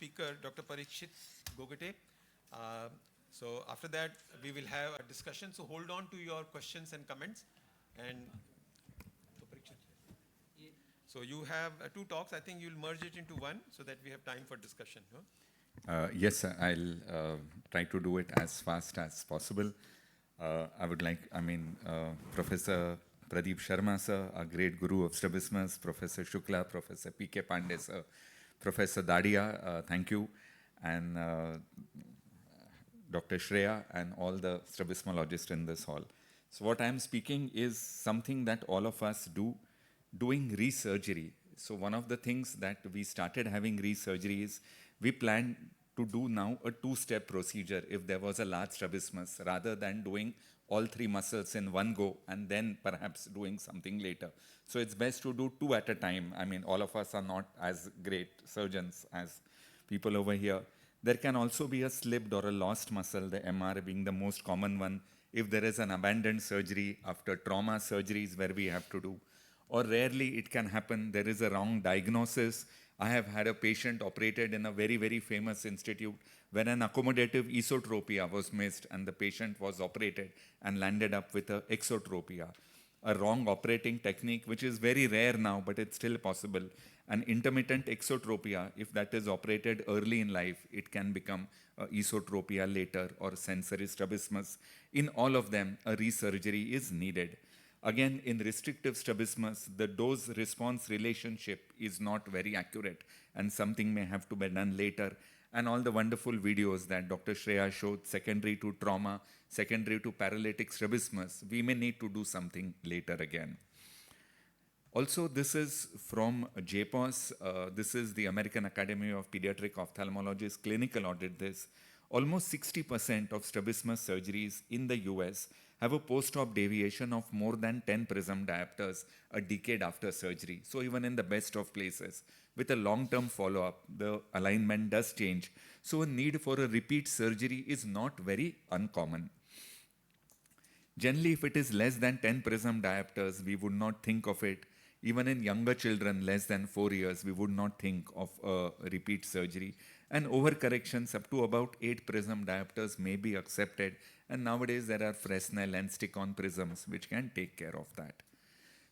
speaker, Dr. Parikshit, GOGATE. So after that, we will have a discussion. So hold on to your questions and comments. And so Parikshit. So you have two talks. I think you'll merge it into one so that we have time for discussion. Huh? Yes, sir. I'll try to do it as fast as possible. I would like, Professor Pradeep Sharma, sir, a great guru of strabismus, Professor Shukla, Professor P.K. Pandey, sir, Professor Dadia, thank you, and Dr. Shreya, and all the strabismologists in this hall. So what I'm speaking is something that all of us do, doing resurgery. So one of the things that we started having resurgery is we plan to do now a two-step procedure if there was a large strabismus, rather than doing all three muscles in one go and then perhaps doing something later. So it's best to do two at a time. I mean, all of us are not as great surgeons as people over here. There can also be a slipped or a lost muscle, the MR being the most common one, if there is an abandoned surgery after trauma surgeries where we have to do. Or rarely it can happen, there is a wrong diagnosis. I have had a patient operated in a very, very famous institute where an accommodative esotropia was missed and the patient was operated and landed up with an exotropia. A wrong operating technique, which is very rare now, but it's still possible. An intermittent exotropia, if that is operated early in life, it can become esotropia later or sensory strabismus. In all of them, a resurgery is needed. Again, in restrictive strabismus, the dose-response relationship is not very accurate and something may have to be done later. And all the wonderful videos that Dr. Shreya showed, secondary to trauma, secondary to paralytic strabismus, we may need to do something later again. Also, this is from JPOS. This is the American Academy of Pediatric Ophthalmology's clinical audit. This almost 60% of strabismus surgeries in the US have a post-op deviation of more than 10 prism diopters a decade after surgery. So even in the best of places, with a long-term follow-up, the alignment does change. So a need for a repeat surgery is not very uncommon. Generally, if it is less than 10 prism diopters, we would not think of it. Even in younger children, less than 4 years, we would not think of a repeat surgery. And overcorrections up to about 8 prism diopters may be accepted. And nowadays, there are Fresnel and stick-on prisms which can take care of that.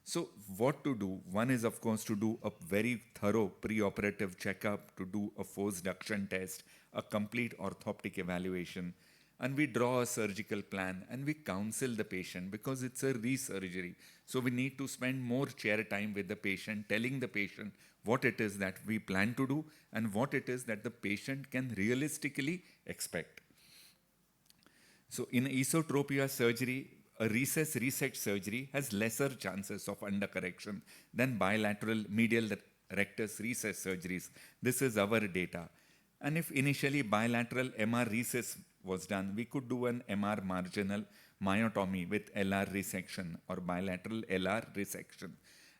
So what to do? One is, of course, to do a very thorough preoperative checkup, to do a force duction test, a complete orthoptic evaluation. And we draw a surgical plan and we counsel the patient because it's a resurgery. So we need to spend more chair time with the patient, telling the patient what it is that we plan to do and what it is that the patient can realistically expect. So in esotropia surgery, a recess resect surgery has lesser chances of undercorrection than bilateral medial rectus recess surgeries. This is our data. And if initially bilateral MR recess was done, we could do an MR marginal myotomy with LR resection or bilateral LR resection.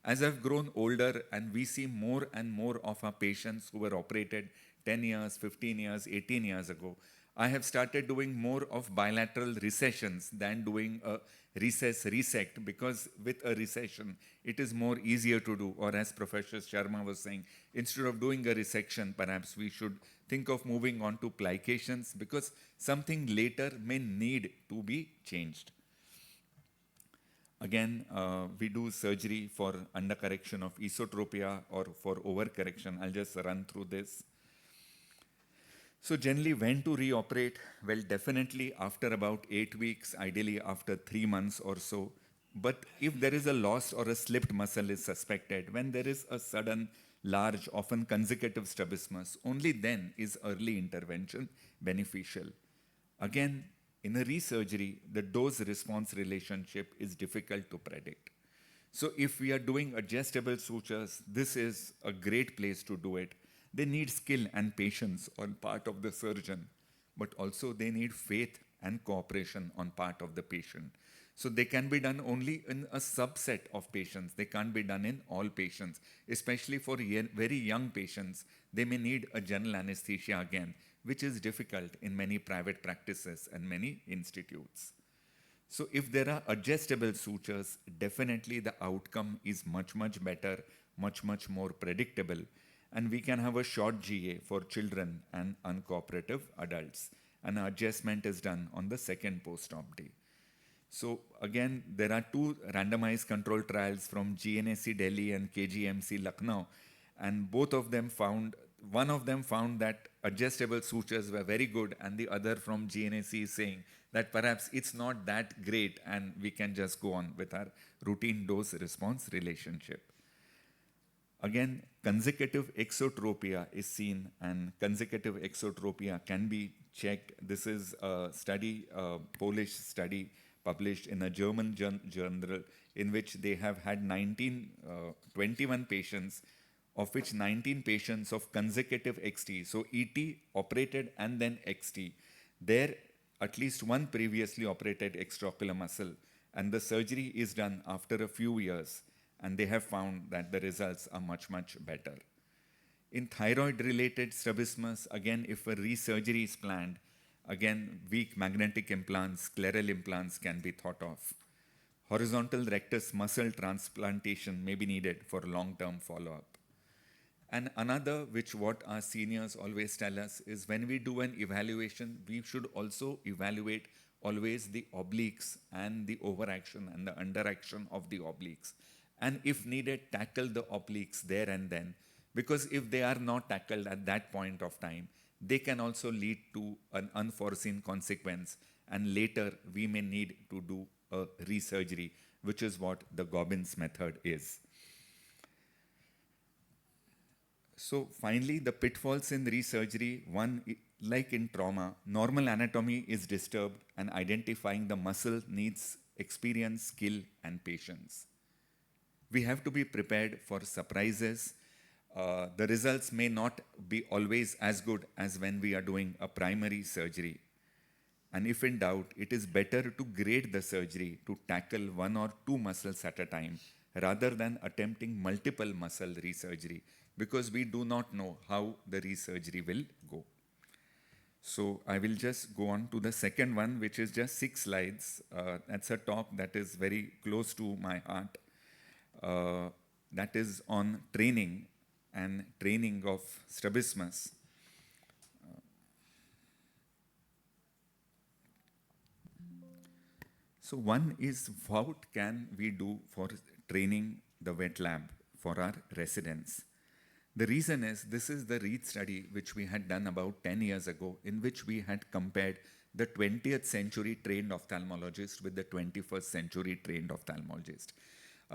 As I've grown older and we see more and more of our patients who were operated 10 years, 15 years, 18 years ago, I have started doing more of bilateral recessions than doing a recess resect, because with a recession, it is more easier to do. Or as Professor Sharma was saying, instead of doing a resection, perhaps we should think of moving on to plications because something later may need to be changed. Again, we do surgery for undercorrection of esotropia or for overcorrection. I'll just run through this. So generally, when to reoperate? Well, definitely after about 8 weeks, ideally after 3 months or so. But if there is a lost or a slipped muscle is suspected, when there is a sudden, large, often consecutive strabismus, only then is early intervention beneficial. Again, in a resurgery, the dose-response relationship is difficult to predict. So if we are doing adjustable sutures, this is a great place to do it. They need skill and patience on part of the surgeon, but also they need faith and cooperation on part of the patient. So they can be done only in a subset of patients. They can't be done in all patients, especially for very young patients. They may need a general anesthesia again, which is difficult in many private practices and many institutes. So if there are adjustable sutures, definitely the outcome is much, much better, much, much more predictable. and we can have a short GA for children and uncooperative adults. An adjustment is done on the second post-op day. So again, there are two randomized control trials from GNAC Delhi and KGMC Lucknow, and both of them found, one of them found that adjustable sutures were very good, and the other from GNAC is saying that perhaps it's not that great and we can just go on with our routine dose-response relationship. Again, consecutive exotropia is seen, and consecutive exotropia can be checked. This is a study, a Polish study published in a German journal, in which they have had 21 patients, of which 19 patients of consecutive XT, so ET operated and then XT. There, at least one previously operated extraocular muscle, and the surgery is done after a few years, and they have found that the results are much, much better. In thyroid-related strabismus, again, if a resurgery is planned, again, weak magnetic implants, scleral implants can be thought of. Horizontal rectus muscle transplantation may be needed for long-term follow-up. And another, which what our seniors always tell us, is when we do an evaluation, we should also evaluate always the obliques and the overaction and the underaction of the obliques. And if needed, tackle the obliques there and then, because if they are not tackled at that point of time, they can also lead to an unforeseen consequence, and later we may need to do a resurgery, which is what the Gobbins method is. So finally, the pitfalls in resurgery: one, like in trauma, normal anatomy is disturbed, and identifying the muscle needs experience, skill, and patience. We have to be prepared for surprises. The results may not be always as good as when we are doing a primary surgery. And if in doubt, it is better to grade the surgery to tackle one or two muscles at a time, rather than attempting multiple muscle resurgery, because we do not know how the resurgery will go. So I will just go on to the second one, which is just 6 slides. That's a talk that is very close to my heart. That is on training and training of strabismus. So one is, what can we do for training the wet lab for our residents? The reason is, this is the READ study which we had done about 10 years ago, in which we had compared the 20th century trained ophthalmologist with the 21st century trained ophthalmologist.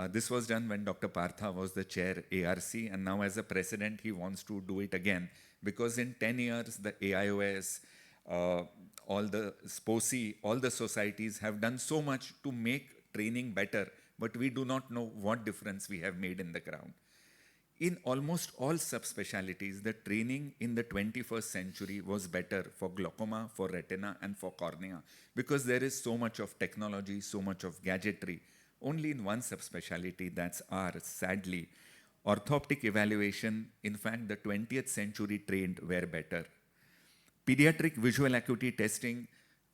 This was done when Dr. Partha was the chair ARC, and now as a president he wants to do it again, because in 10 years the AIOS, all the SPOCI, all the societies have done so much to make training better, but we do not know what difference we have made in the ground. In almost all subspecialties, the training in the 21st century was better for glaucoma, for retina, and for cornea, because there is so much of technology, so much of gadgetry. Only in one subspecialty, that's ours, sadly. Orthoptic evaluation, in fact, the 20th century trained were better. Pediatric visual acuity testing,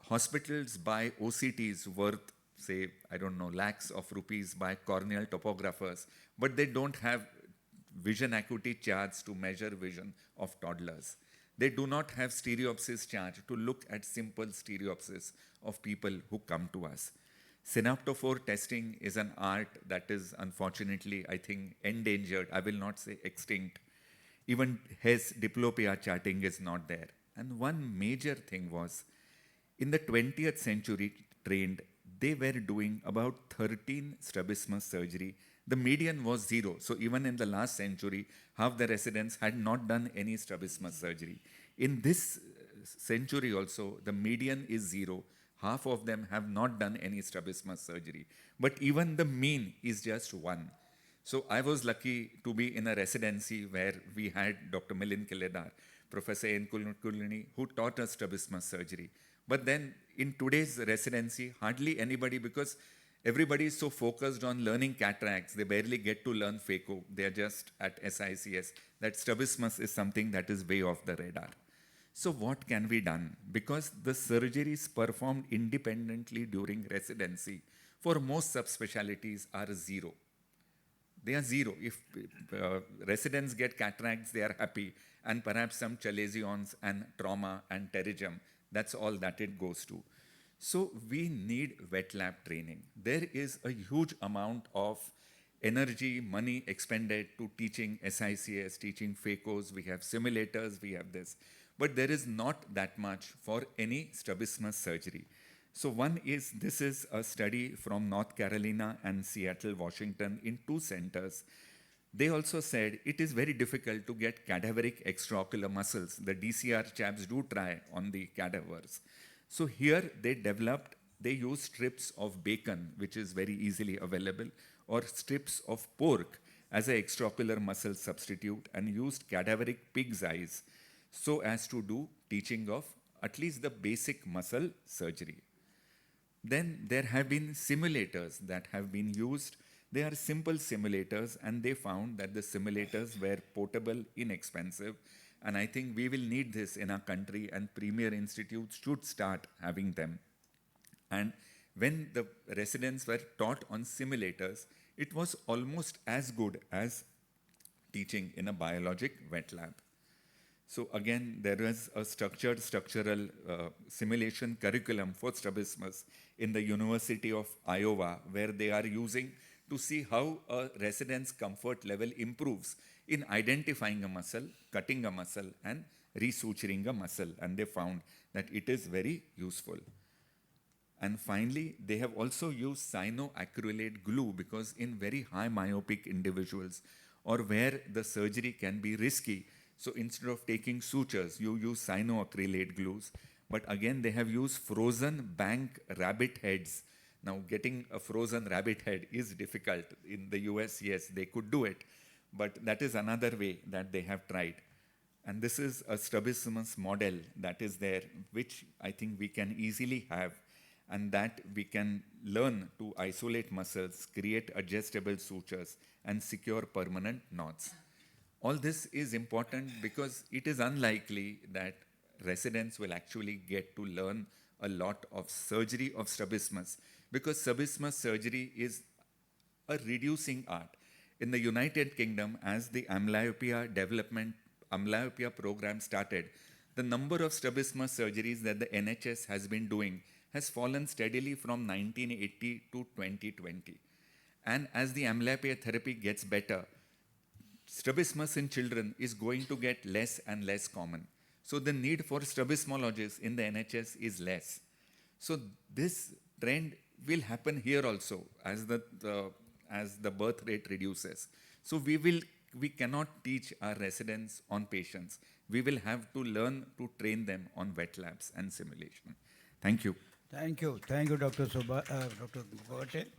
hospitals buy OCTs worth, say, I don't know, lakhs of rupees by corneal topographers, but they don't have vision acuity charts to measure vision of toddlers. They do not have stereopsis chart to look at simple stereopsis of people who come to us. Synaptophore testing is an art that is unfortunately, I think, endangered. I will not say extinct. Even Hess diplopia charting is not there. And one major thing was, in the 20th century trained, they were doing about 13 strabismus surgery. The median was 0. So even in the last century, half the residents had not done any strabismus surgery. In this century also, the median is 0. Half of them have not done any strabismus surgery. But even the mean is just 1. So I was lucky to be in a residency where we had Dr. Milind Kiledar, Professor N. Kulkarni, who taught us strabismus surgery. But then in today's residency, hardly anybody, because everybody is so focused on learning cataracts, they barely get to learn phaco. They are just at SICS. That strabismus is something that is way off the radar. So what can be done? Because the surgeries performed independently during residency for most subspecialties are 0. They are zero. If residents get cataracts, they are happy, and perhaps some chalazions and trauma and pterygium. That's all that it goes to. So we need wet lab training. There is a huge amount of energy, money expended to teaching SICS, teaching FACOs. We have simulators, we have this. But there is not that much for any strabismus surgery. So one is, this is a study from North Carolina and Seattle, Washington in 2 centers. They also said it is very difficult to get cadaveric extraocular muscles. The DCR chaps do try on the cadavers. So here they use strips of bacon, which is very easily available, or strips of pork as an extraocular muscle substitute, and used cadaveric pig's eyes so as to do teaching of at least the basic muscle surgery. Then there have been simulators that have been used. They are simple simulators, and they found that the simulators were portable, inexpensive, and I think we will need this in our country, and premier institutes should start having them. And when the residents were taught on simulators, it was almost as good as teaching in a biologic wet lab. So again, there is a structured structural simulation curriculum for strabismus in the University of Iowa, where they are using to see how a resident's comfort level improves in identifying a muscle, cutting a muscle, and resuturing a muscle. And they found that it is very useful. And finally, they have also used cyanoacrylate glue, because in very high myopic individuals, or where the surgery can be risky, so instead of taking sutures, you use cyanoacrylate glues. But again, they have used frozen bank rabbit heads. Now, getting a frozen rabbit head is difficult. In the US, yes, they could do it. But that is another way that they have tried. And this is a strabismus model that is there, which I think we can easily have, and that we can learn to isolate muscles, create adjustable sutures, and secure permanent knots. All this is important because it is unlikely that residents will actually get to learn a lot of surgery of strabismus, because strabismus surgery is a reducing art. In the United Kingdom, as the amblyopia program started, the number of strabismus surgeries that the NHS has been doing has fallen steadily from 1980 to 2020. And as the amblyopia therapy gets better, strabismus in children is going to get less and less common. So the need for strabismologists in the NHS is less. So this trend will happen here also as the birth rate reduces. So we cannot teach our residents on patients. We will have to learn to train them on wet labs and simulation. Thank you. Thank you, Dr. Dr. Gogate.